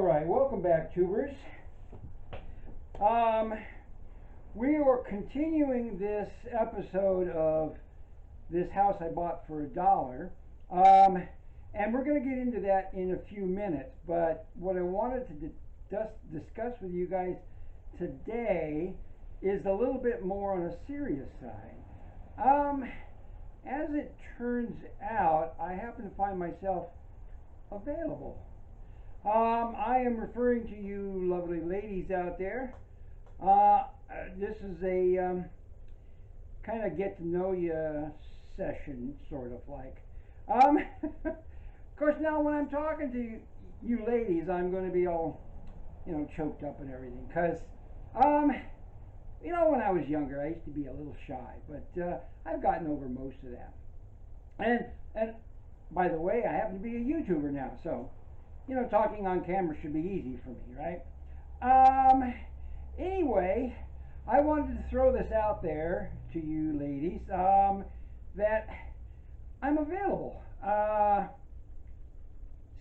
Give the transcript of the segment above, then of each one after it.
Alright, welcome back, tubers. We are continuing this episode of this house I bought for $1. And we're going to get into that in a few minutes. But what I wanted to discuss with you guys today is a little bit more on a serious side. As it turns out, I happen to find myself available. I am referring to you lovely ladies out there. This is a kind of get to know you session, sort of like. Of course, now when I'm talking to you ladies, I'm going to be all, choked up and everything. Because, when I was younger, I used to be a little shy. But I've gotten over most of that. And by the way, I happen to be a YouTuber now, so talking on camera should be easy for me, right? Anyway, I wanted to throw this out there to you ladies, that I'm available.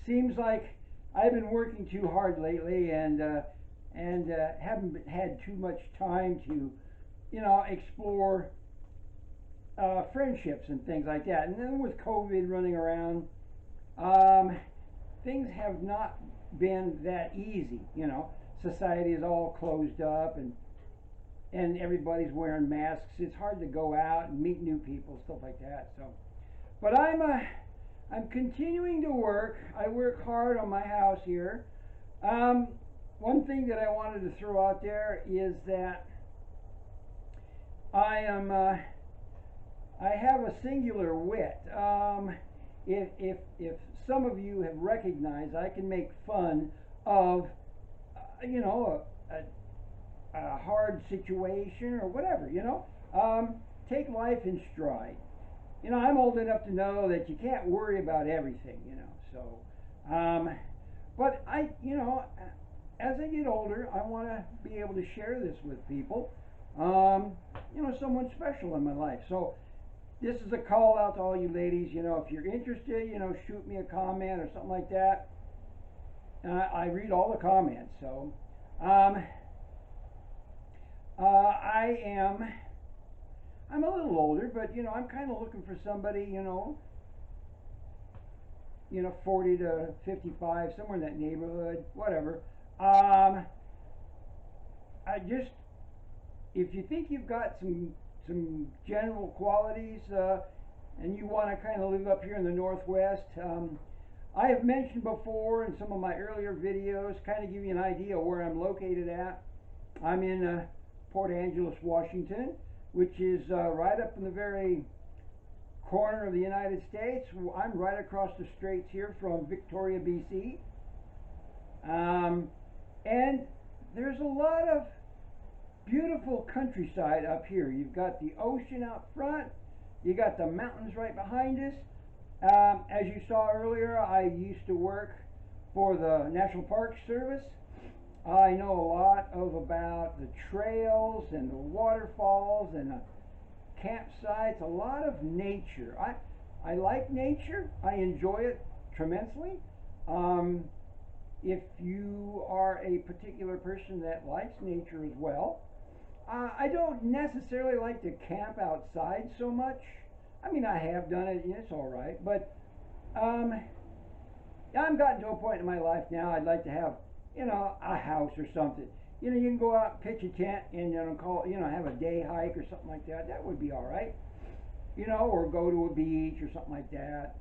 Seems like I've been working too hard lately and haven't had too much time to, explore friendships and things like that. And then with COVID running around, things have not been that easy. Society is all closed up and everybody's wearing masks. It's hard to go out and meet new people, stuff like that. So, but I'm continuing to work. I work hard on my house here. One thing that I wanted to throw out there is that I have a singular wit. If some of you have recognized, I can make fun of, a hard situation or whatever, take life in stride. I'm old enough to know that you can't worry about everything, so, but as I get older, I want to be able to share this with people, someone special in my life. So this is a call out to all you ladies. If you're interested, shoot me a comment or something like that. I read all the comments. So I'm a little older, but I'm kind of looking for somebody, 40 to 55, somewhere in that neighborhood, whatever. If you think you've got some general qualities, and you want to kind of live up here in the Northwest, I have mentioned before in some of my earlier videos, kind of give you an idea of where I'm located at. I'm in Port Angeles, Washington, which is right up in the very corner of the United States. I'm right across the straits here from Victoria, BC. And there's a lot of beautiful countryside up here. You've got the ocean out front. You got the mountains right behind us. As you saw earlier, I used to work for the National Park Service. I know a lot about the trails and the waterfalls and the campsites, a lot of nature. I like nature. I enjoy it tremendously. If you are a particular person that likes nature as well, I don't necessarily like to camp outside so much. I mean, I have done it, and it's all right. But I've gotten to a point in my life now. I'd like to have, a house or something. You can go out, pitch a tent, and have a day hike or something like that. That would be all right. Or go to a beach or something like that.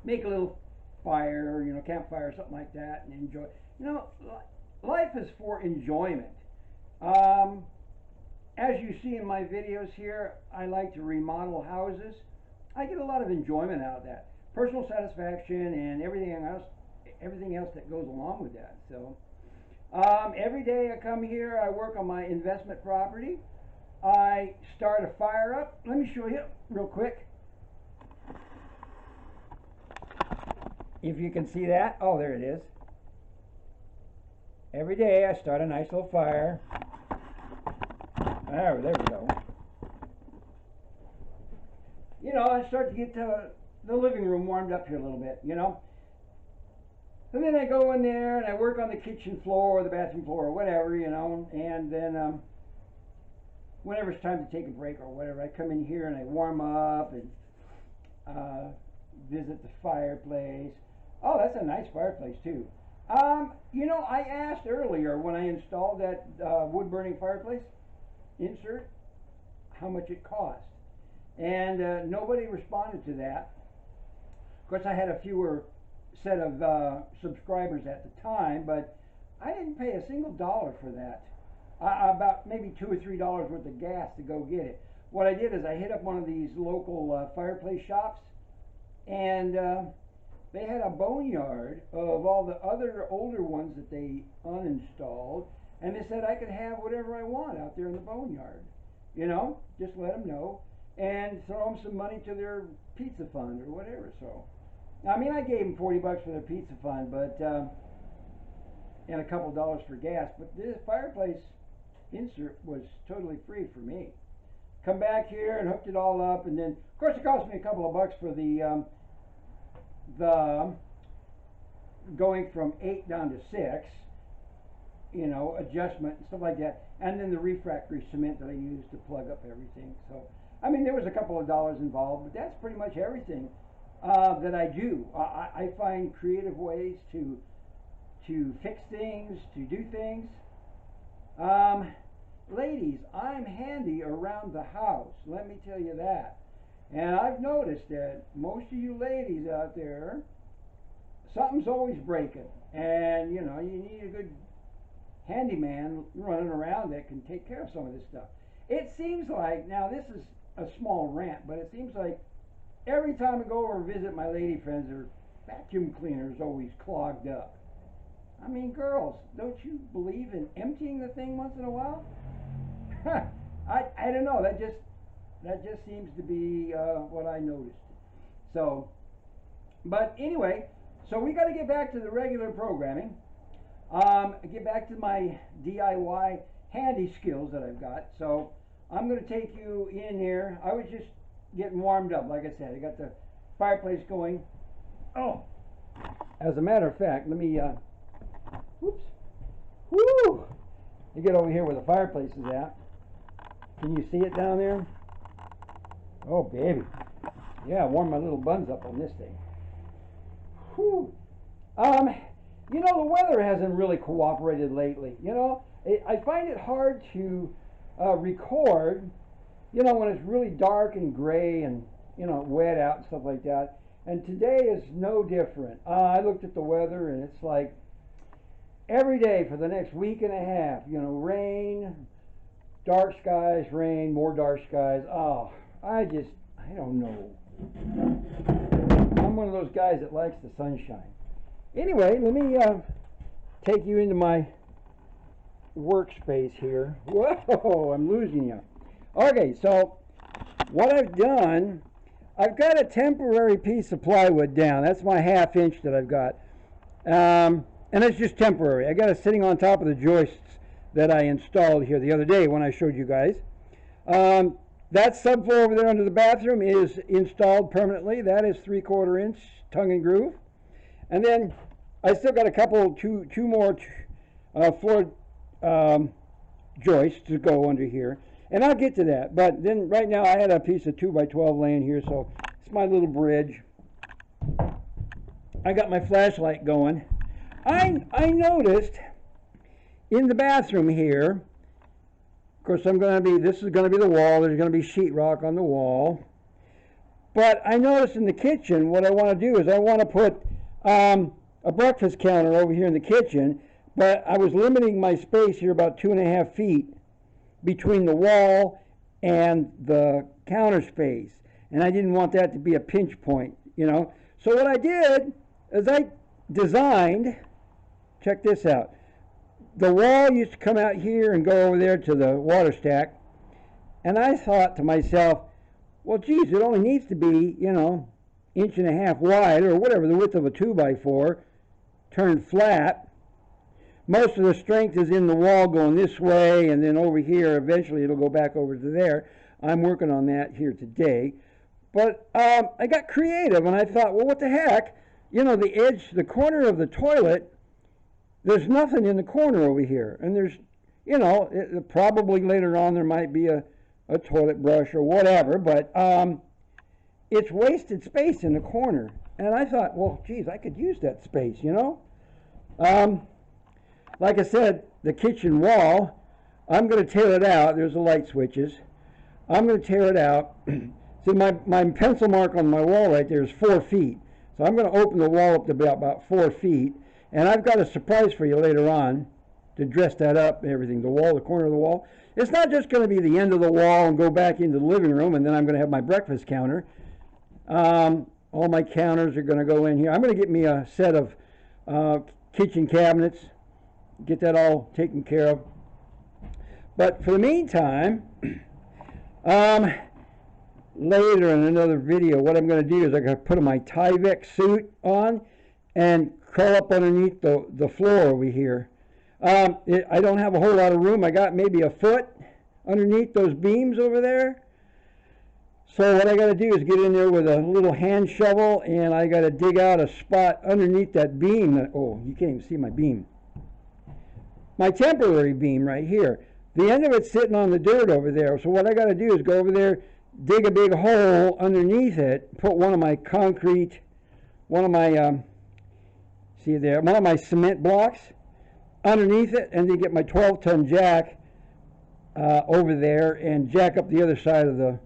Make a little fire, campfire or something like that, and enjoy. Life is for enjoyment. As you see in my videos here, I like to remodel houses. I get a lot of enjoyment out of that. Personal satisfaction and everything else that goes along with that. So every day I come here, I work on my investment property. I start a fire up. Let me show you real quick. If you can see that. Oh, there it is. Every day I start a nice little fire. There we go. I start to get the living room warmed up here a little bit, So then I go in there and I work on the kitchen floor or the bathroom floor or whatever, you know, and then whenever it's time to take a break or whatever, I come in here and I warm up and visit the fireplace. Oh, that's a nice fireplace too. You know, I asked earlier when I installed that wood burning fireplace insert how much it cost, and nobody responded to that. Of course, I had a fewer set of subscribers at the time, but I didn't pay a single dollar for that. About maybe $2 or $3 worth of gas to go get it. What I did is I hit up one of these local fireplace shops, and they had a boneyard of all the other older ones that they uninstalled, and they said I could have whatever I want out there in the boneyard. You know, just let them know and throw them some money to their pizza fund or whatever. So, I mean, I gave them $40 for their pizza fund, but and a couple dollars for gas. But this fireplace insert was totally free for me. Come back here and hooked it all up, and then of course it cost me a couple of bucks for the going from 8 down to 6, you know, adjustment and stuff like that, and then the refractory cement that I used to plug up everything. So I mean, there was a couple of dollars involved, but that's pretty much everything that I do. I find creative ways to fix things, to do things. Ladies, I'm handy around the house, let me tell you that. And I've noticed that most of you ladies out there, something's always breaking. And, you know, you need a good handyman running around that can take care of some of this stuff. It seems like, now this is a small rant, but it seems like every time I go over and visit my lady friends, their vacuum cleaner is always clogged up. I mean, girls, don't you believe in emptying the thing once in a while? I don't know. That just seems to be what I noticed. So, but anyway, so we got to get back to the regular programming. Get back to my DIY handy skills that I've got. So I'm going to take you in here. I was just getting warmed up, like I said. I got the fireplace going. Oh, as a matter of fact, let me. Whoops. Woo! You get over here where the fireplace is at. Can you see it down there? Oh, baby. Yeah, I warmed my little buns up on this thing. Whew. You know, the weather hasn't really cooperated lately. You know, I find it hard to record, you know, when it's really dark and gray and, you know, wet out and stuff like that. And today is no different. I looked at the weather and it's like every day for the next week and a half, you know, rain, dark skies, rain, more dark skies. Oh, I don't know. I'm one of those guys that likes the sunshine. Anyway, let me take you into my workspace here. Whoa, I'm losing you. Okay, so what I've done, I've got a temporary piece of plywood down. That's my 1/2 inch that I've got. And it's just temporary. I got it sitting on top of the joists that I installed here the other day when I showed you guys. That subfloor over there under the bathroom is installed permanently. That is 3/4 inch tongue and groove. And then I still got a couple, two more floor joists to go under here. And I'll get to that. But then right now I had a piece of 2x12 laying here, so it's my little bridge. I got my flashlight going. I noticed in the bathroom here, of course this is going to be the wall, there's going to be sheetrock on the wall. But I noticed in the kitchen, what I want to do is I want to put a breakfast counter over here in the kitchen, but I was limiting my space here about 2.5 feet between the wall and the counter space. And I didn't want that to be a pinch point, you know. So what I did is I designed, check this out. The wall used to come out here and go over there to the water stack. And I thought to myself, well, geez, it only needs to be, you know, 1.5 inches wide or whatever, the width of a 2x4, turned flat. Most of the strength is in the wall going this way, and then over here, eventually it'll go back over to there. I'm working on that here today. But I got creative, and I thought, well, what the heck? you know, the edge, the corner of the toilet, there's nothing in the corner over here. And there's, you know, probably later on there might be a toilet brush or whatever, but it's wasted space in the corner. And I thought, well, geez, I could use that space, you know. Like I said, the kitchen wall, I'm going to tear it out. There's the light switches. I'm going to tear it out. See, my pencil mark on my wall right there is 4 feet. So I'm going to open the wall up to about 4 feet. And I've got a surprise for you later on to dress that up and everything. The wall, the corner of the wall. It's not just going to be the end of the wall and go back into the living room and then I'm going to have my breakfast counter. All my counters are going to go in here. I'm going to get me a set of kitchen cabinets. Get that all taken care of. But for the meantime, later in another video, what I'm going to do is I'm going to put my Tyvek suit on and crawl up underneath the floor over here. I don't have a whole lot of room. I got maybe a foot underneath those beams over there. So what I got to do is get in there with a little hand shovel and I got to dig out a spot underneath that beam. Oh, you can't even see my beam. My temporary beam right here. The end of it's sitting on the dirt over there. So what I got to do is go over there, dig a big hole underneath it, put one of my concrete, one of my, see there, one of my cement blocks underneath it, and then get my 12-ton jack over there and jack up the other side of the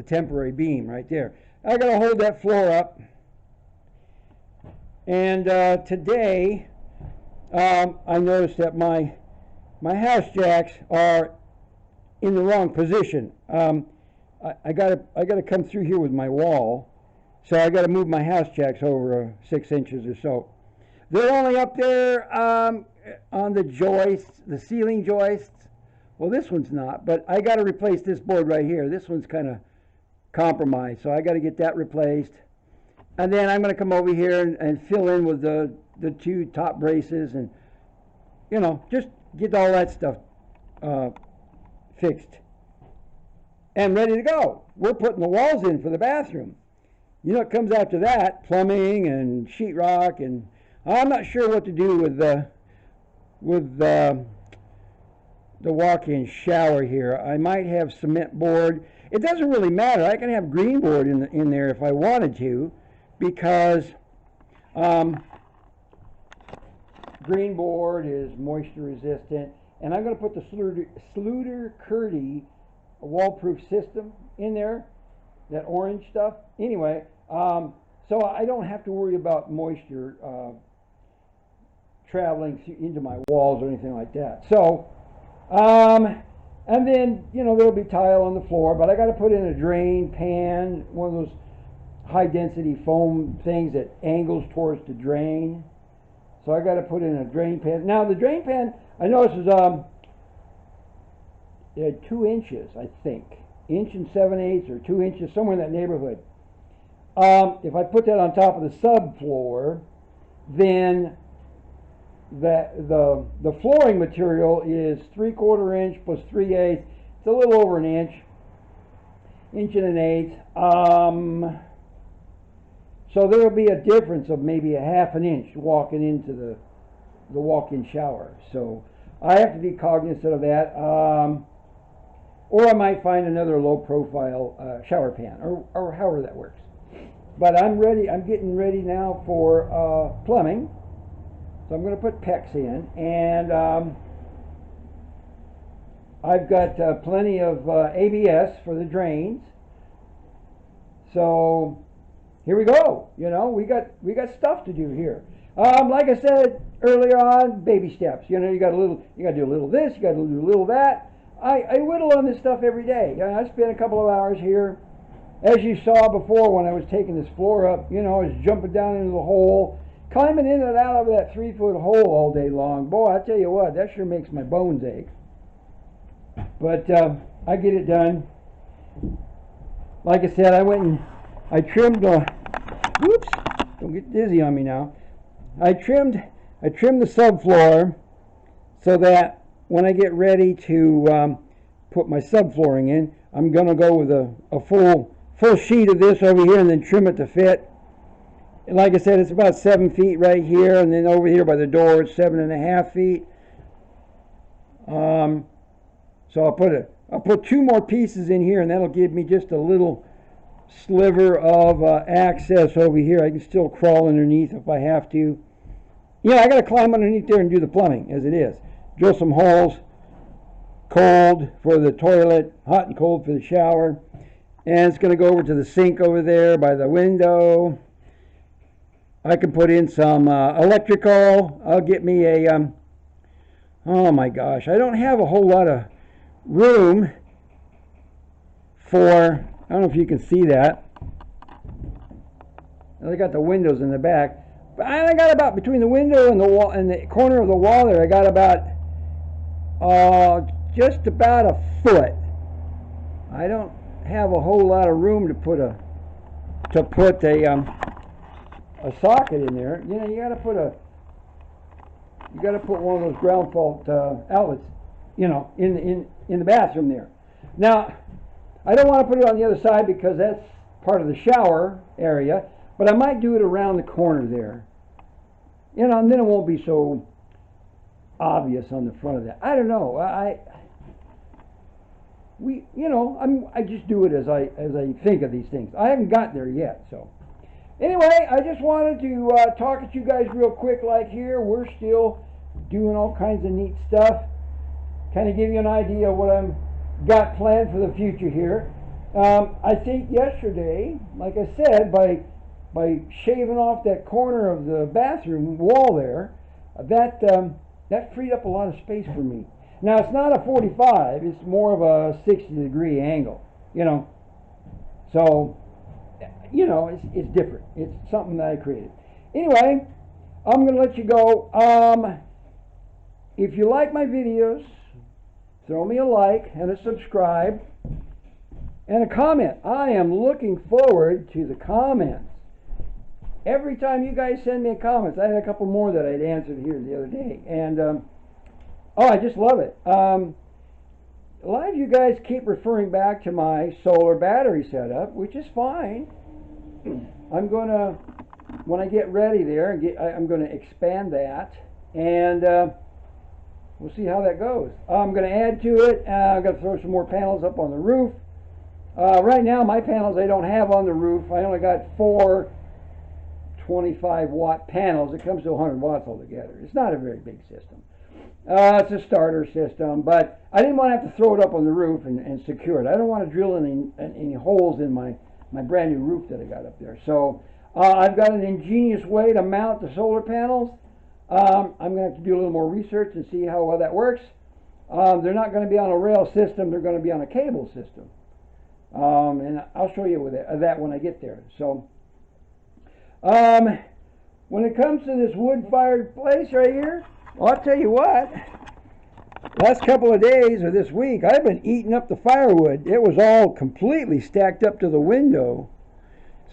temporary beam right there. I got to hold that floor up. And today, I noticed that my house jacks are in the wrong position. I gotta come through here with my wall, so I gotta move my house jacks over 6 inches or so. They're only up there on the joists, the ceiling joists. Well, this one's not, but I gotta replace this board right here. This one's kind of compromised, so I gotta get that replaced. And then I'm gonna come over here and fill in with the 2 top braces and, you know, just get all that stuff fixed and ready to go. We're putting the walls in for the bathroom. You know what comes after that? Plumbing and sheetrock, and I'm not sure what to do with the walk-in shower here. I might have cement board. It doesn't really matter. I can have green board in there if I wanted to, because green board is moisture resistant, and I'm going to put the Sluder-Curdy wall-proof system in there, that orange stuff. Anyway, so I don't have to worry about moisture traveling into my walls or anything like that. So, and then, you know, there'll be tile on the floor, but I got to put in a drain pan, one of those high-density foam things that angles towards the drain. So I got to put in a drain pan. Now the drain pan, I noticed is 2 inches, I think, 1 7/8 or 2 inches, somewhere in that neighborhood. If I put that on top of the subfloor, then the flooring material is 3/4 inch plus 3/8. It's a little over 1 inch, 1 1/8. So there will be a difference of maybe 1/2 inch walking into the walk-in shower. So I have to be cognizant of that. Or I might find another low-profile shower pan, or however that works. But I'm ready. I'm getting ready now for plumbing. So I'm going to put PEX in, and I've got plenty of ABS for the drains. So here we go. You know, we got stuff to do here. Like I said earlier on, baby steps. You know, you got to do a little this, you got to do a little that. I whittle on this stuff every day. You know, I spent a couple of hours here. As you saw before when I was taking this floor up, you know, I was jumping down into the hole, climbing in and out of that 3-foot hole all day long. Boy, I tell you what, that sure makes my bones ache. But I get it done. Like I said, I went and I trimmed the, whoops, don't get dizzy on me now. I trimmed the subfloor so that when I get ready to put my subflooring in, I'm going to go with a full sheet of this over here and then trim it to fit. like I said, it's about 7 feet right here, and then over here by the door it's 7.5 feet. So I'll put 2 more pieces in here, and that'll give me just a little sliver of access over here. I can still crawl underneath if I have to. Yeah, I got to climb underneath there and do the plumbing as it is. Drill some holes, cold for the toilet, hot and cold for the shower. And it's going to go over to the sink over there by the window. I can put in some electrical. I'll get me a, oh my gosh, I don't have a whole lot of room for, I don't know if you can see that. I got the windows in the back. But I got about, between the window and the wall and the corner of the wall there, I got about just about a foot. I don't have a whole lot of room to put a socket in there. You know, you got to put one of those ground fault outlets, you know, in the bathroom there. Now, I don't want to put it on the other side because that's part of the shower area, but I might do it around the corner there. You know, and then it won't be so obvious on the front of that. I don't know. I just do it as I think of these things. I haven't got there yet, so. Anyway, I just wanted to talk at you guys real quick like here. We're still doing all kinds of neat stuff. Kind of give you an idea of what I'm got planned for the future here. I think yesterday, like I said, by shaving off that corner of the bathroom wall there, that freed up a lot of space for me. Now, it's not a 45, it's more of a 60-degree angle, you know. So, you know, it's different. It's something that I created. Anyway, I'm going to let you go. If you like my videos, throw me a like and a subscribe and a comment. I am looking forward to the comments. Every time you guys send me comments, I had a couple more that I'd answered here the other day. And, oh, I just love it. A lot of you guys keep referring back to my solar battery setup, which is fine. I'm going to, when I get ready there, I'm going to expand that. And we'll see how that goes. I'm going to add to it. I've got to throw some more panels up on the roof. Right now, my panels I don't have on the roof. I only got 4 25-watt panels. It comes to 100 watts altogether. It's not a very big system. It's a starter system, but I didn't want to have to throw it up on the roof and secure it. I don't want to drill any holes in my brand new roof that I got up there. So I've got an ingenious way to mount the solar panels. I'm going to have to do a little more research and see how well that works. They're not going to be on a rail system. They're going to be on a cable system. And I'll show you with that when I get there. So when it comes to this wood-fired place right here, well, I'll tell you what, last couple of days or this week, I've been eating up the firewood. It was all completely stacked up to the window.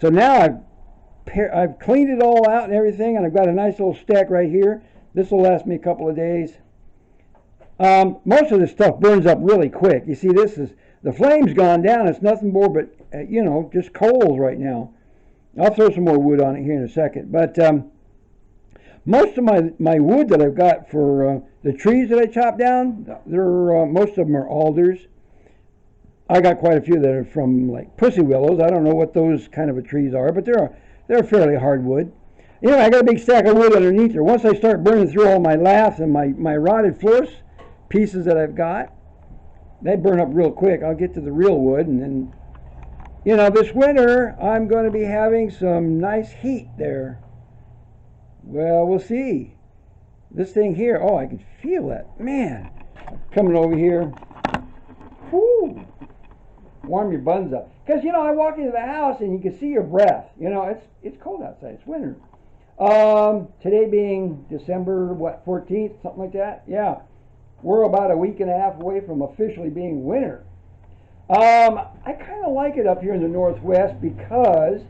So now I've cleaned it all out and everything, and I've got a nice little stack right here. This will last me a couple of days. Most of this stuff burns up really quick. You see, the flame's gone down. It's nothing more but, you know, just coals right now. I'll throw some more wood on it here in a second. But most of my wood that I've got for the trees that I chop down, most of them are alders. I got quite a few that are from like pussy willows. I don't know what those kind of trees are, but they're fairly hardwood. Anyway, I got a big stack of wood underneath there. Once I start burning through all my laths and my rotted floors pieces that I've got, they burn up real quick. I'll get to the real wood, and then, you know, this winter I'm going to be having some nice heat there. Well, we'll see. This thing here, oh, I can feel that. Man, coming over here. Whoo! Warm your buns up. Because, you know, I walk into the house and you can see your breath. You know, it's cold outside. It's winter. Today being December, 14th, something like that. Yeah. We're about a week and a half away from officially being winter. I kind of like it up here in the Northwest because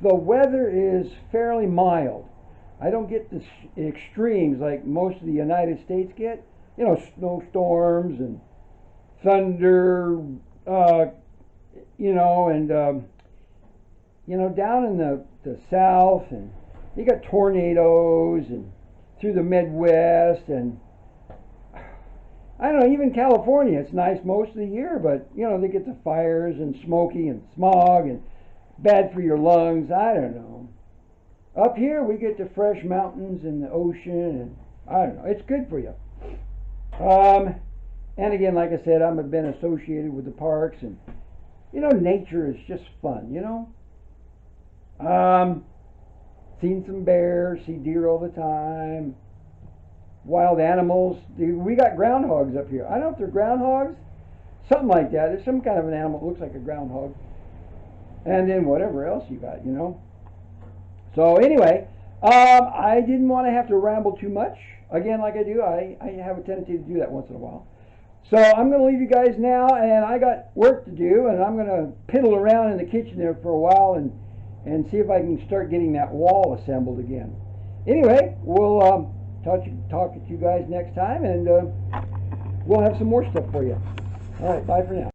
the weather is fairly mild. I don't get the extremes like most of the United States get. You know, snowstorms and thunder, you know, and you know, down in the south, and you got tornadoes, and through the Midwest, and I don't know, even California, it's nice most of the year, but, you know, they get the fires and smoky and smog and bad for your lungs. I don't know. Up here, we get the fresh mountains and the ocean, and I don't know, it's good for you. And again, like I said, I've been associated with the parks, and, you know, nature is just fun, you know. Seen some bears, see deer all the time, wild animals. We got groundhogs up here. I don't know if they're groundhogs, something like that. There's some kind of an animal that looks like a groundhog. And then whatever else you got, you know. So anyway, I didn't want to have to ramble too much. Again, like I do, I have a tendency to do that once in a while. So I'm going to leave you guys now, and I got work to do, and I'm going to piddle around in the kitchen there for a while and see if I can start getting that wall assembled again. Anyway, we'll talk to you guys next time, and we'll have some more stuff for you. All right, bye for now.